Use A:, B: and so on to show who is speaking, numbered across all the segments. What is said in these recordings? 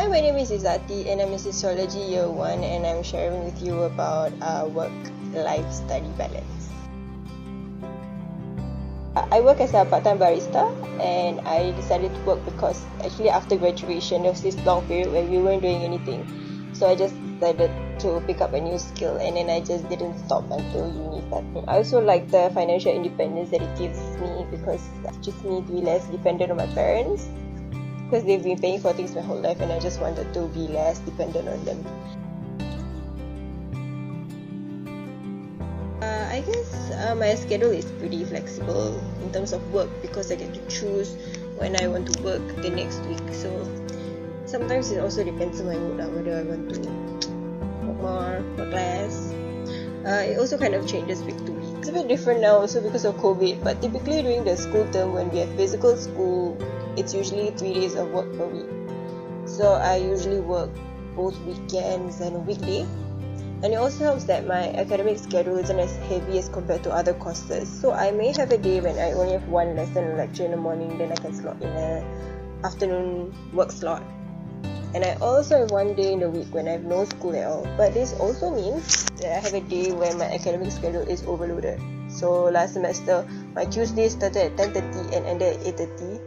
A: Hi, my name is Izati and I'm in Sociology Year 1 and I'm sharing with you about work-life study balance. I work as a part-time barista and I decided to work because actually after graduation there was this long period where we weren't doing anything. So I just decided to pick up a new skill and then I just didn't stop until uni started. I also like the financial independence that it gives me because it teaches me to be less dependent on my parents, because they've been paying for things my whole life and I just wanted to be less dependent on them. I guess my schedule is pretty flexible in terms of work because I get to choose when I want to work the next week. So sometimes it also depends on my mood, whether I want to work more, work less. It also kind of changes week to week. It's a bit different now also because of COVID, but typically during the school term when we have physical school, it's usually 3 days of work per week. So I usually work both weekends and a weekday. And it also helps that my academic schedule isn't as heavy as compared to other courses. So I may have a day when I only have one lesson or lecture in the morning, then I can slot in an afternoon work slot. And I also have one day in the week when I have no school at all. But this also means that I have a day where my academic schedule is overloaded. So last semester, my Tuesday started at 10:30 and ended at 8:30.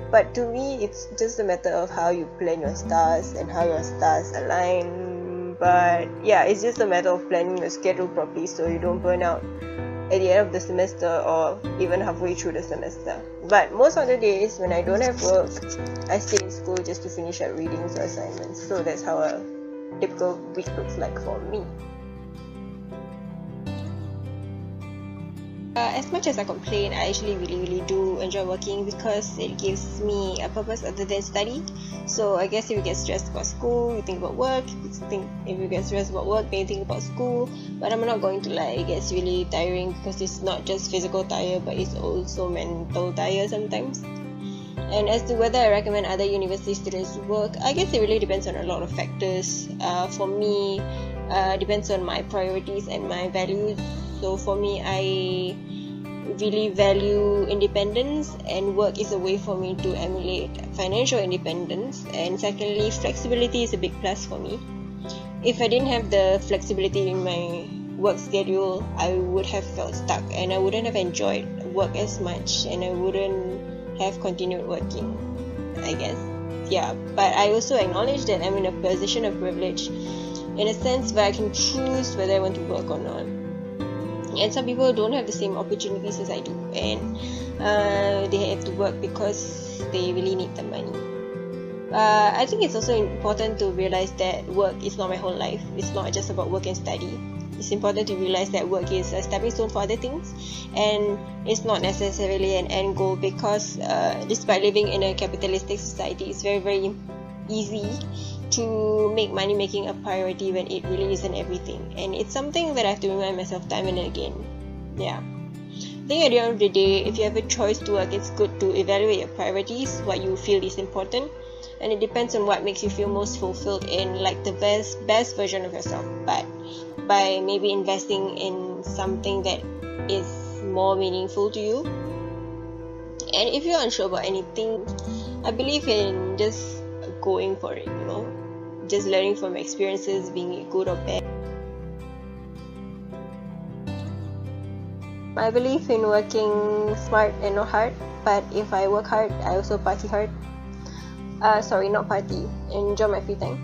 A: But to me, it's just a matter of how you plan your stars and how your stars align. But yeah, it's just a matter of planning your schedule properly so you don't burn out at the end of the semester or even halfway through the semester. But most of the days when I don't have work, I stay in school just to finish up readings or assignments. So that's how a typical week looks like for me. As much as I complain, I actually really do enjoy working because it gives me a purpose other than study. So I guess if you get stressed about school, you think about work. If you get stressed about work, then you think about school. But I'm not going to lie, it gets really tiring because it's not just physical tire, but it's also mental tire sometimes. And as to whether I recommend other university students to work, I guess it really depends on a lot of factors. For me, depends on my priorities and my values. So for me, I really value independence, and work is a way for me to emulate financial independence. And secondly, flexibility is a big plus for me. If I didn't have the flexibility in my work schedule, I would have felt stuck and I wouldn't have enjoyed work as much and I wouldn't have continued working, I guess. Yeah, but I also acknowledge that I'm in a position of privilege in a sense where I can choose whether I want to work or not. And some people don't have the same opportunities as I do, and they have to work because they really need the money. I think it's also important to realize that work is not my whole life. It's not just about work and study. It's important to realize that work is a stepping stone for other things, and it's not necessarily an end goal because despite living in a capitalistic society, it's very easy to make money making a priority when it really isn't everything, and it's something that I have to remind myself time and again. Yeah, I think at the end of the day, if you have a choice to work, it's good to evaluate your priorities, what you feel is important, and it depends on what makes you feel most fulfilled in like the best version of yourself. But by maybe investing in something that is more meaningful to you. And if you're unsure about anything, I believe in just going for it, just learning from experiences, being it good or bad. I believe in working smart and not hard, but if I work hard, I also party hard. Not party, enjoy my free time.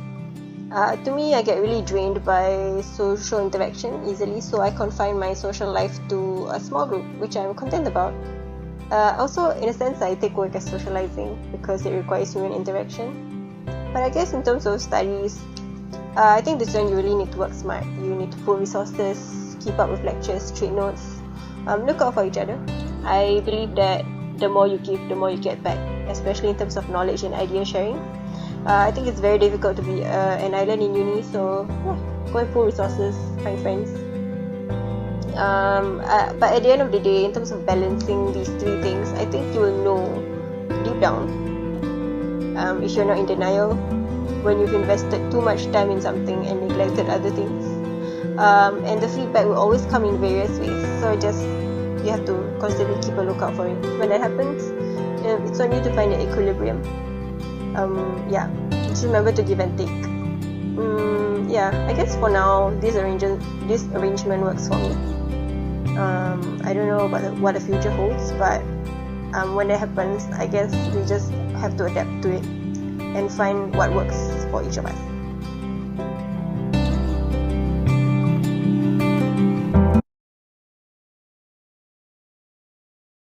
A: To me, I get really drained by social interaction easily, so I confine my social life to a small group, which I'm content about. Also, in a sense, I take work as socializing because it requires human interaction. But I guess in terms of studies, I think this one you really need to work smart. You need to pull resources, keep up with lectures, trade notes, look out for each other. I believe that the more you give, the more you get back, especially in terms of knowledge and idea sharing. I think it's very difficult to be an island in uni, so go and pull resources, find friends. But at the end of the day, in terms of balancing these three things, I think you will know deep down if you're not in denial when you've invested too much time in something and neglected other things. And the feedback will always come in various ways, so you have to constantly keep a lookout for it. When that happens, it's on you to find the equilibrium. yeah, just remember to give and take. Yeah, I guess for now this arrangement works for me. I don't know about what the future holds, but when that happens, I guess we just have to adapt to it and find what works for each of us.